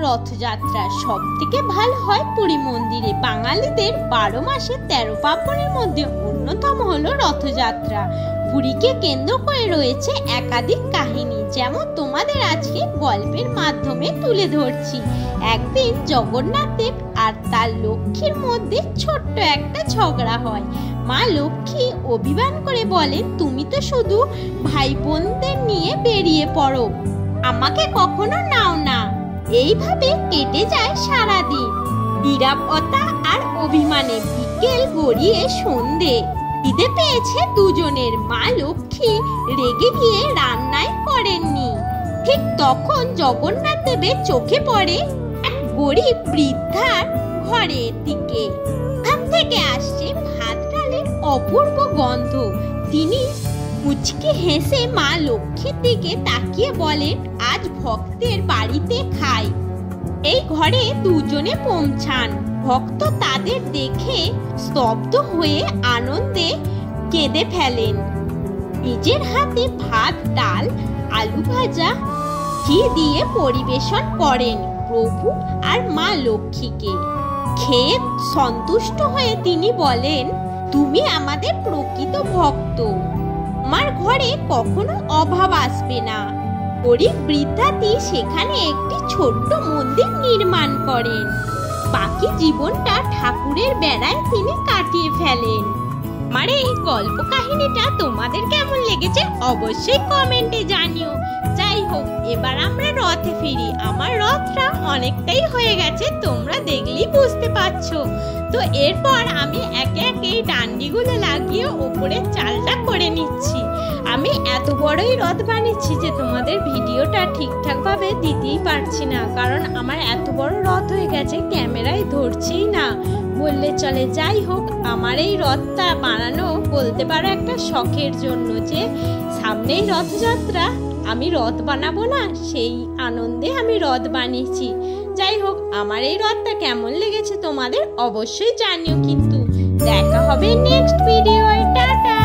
রথযাত্রা সব থেকে ভালো হয় পুরী মন্দিরে। বাঙালিদের 12 মাসে 13 পার্বণের মধ্যে অন্যতম হলো রথযাত্রা। পুরীকে কেন্দ্র করে রয়েছে একাধিক কাহিনী, যেমন তোমাদের আজকে গল্পের মাধ্যমে তুলে ধরছি। একদিন জগন্নাথ দেব আর তার লক্ষ্মীর মধ্যে ছোট্ট একটা ঝগড়া হয়। মা লক্ষ্মী অভিমান করে বলেন, তুমি তো শুধু ভাই বোনদের নিয়ে বেরিয়ে পড়ো, আমাকে কখনো নাও না। এইভাবে কেটে যায় সারাদিন নীরবতা আর অভিমানে। বিকেল গড়িয়ে সন্ধে, খিদে পেয়েছে দুজনের। মা লক্ষ্মী রেগে গিয়ে রান্নাই করেননি। ঠিক তখন জগন্নাথ দেবের চোখে পড়ে এক গরিব বৃদ্ধার ঘরের দিকে। ওখান থেকে আসছে ভাত ডালের অপূর্ব গন্ধ। তিনি মুচকি হেসে মা লক্ষ্মীর দিকে তাকিয়ে বলেন, আজ ভক্তের বাড়িতে খাই। এই ঘরে দুজনে পৌঁছান। ভক্ত তাদের দেখে স্তব্ধ হয়ে আনন্দে কেঁদে ফেলেন। নিজের হাতে ভাত, ডাল, আলু ভাজা, ঘি দিয়ে পরিবেশন করেন প্রভু আর মা লক্ষ্মীকে। খেয়ে সন্তুষ্ট হয়ে তিনি বলেন, তুমি আমাদের প্রকৃত ভক্ত, আমার ঘরে কখনো অভাব আসবে না। গরিব বৃদ্ধাটি সেখানে একটি ছোট্ট মন্দির নির্মাণ করেন। বাকি জীবনটা ঠাকুরের বেড়ায় তিনি কাটিয়ে ফেলেন। আমার এই গল্প কাহিনীটা তোমাদের কেমন লেগেছে অবশ্যই কমেন্টে জানিও। যাই হোক, এবার আমরা রথে ফিরি। আমার রথটা অনেকটাই হয়ে গেছে, তোমরা দেখলেই বুঝতে পারছো। তো এরপর আমি একে একে ডান্ডিগুলো লাগিয়ে ওপরে চালটা করে নিচ্ছি। আমি এত বড়ই রথ বানিয়েছি যে তোমাদের ভিডিওটা ঠিকঠাক ভাবে দিতেই পারছি না, কারণ আমার এত বড় রথ হয়ে গেছে, ক্যামেরায় ধরছেই না বললে চলে। যাই হোক, আমার এই রথটা বানানো বলতে পারো একটা শখের জন্য, যে সামনেই রথযাত্রা, আমি রথ বানাবো না, সেই আনন্দে আমি রথ বানিয়েছি। যাই হোক, আমার এই রথটা কেমন লেগেছে তোমাদের অবশ্যই জানিও। কিন্তু দেখা হবে নেক্সট ভিডিওয়। টাটা।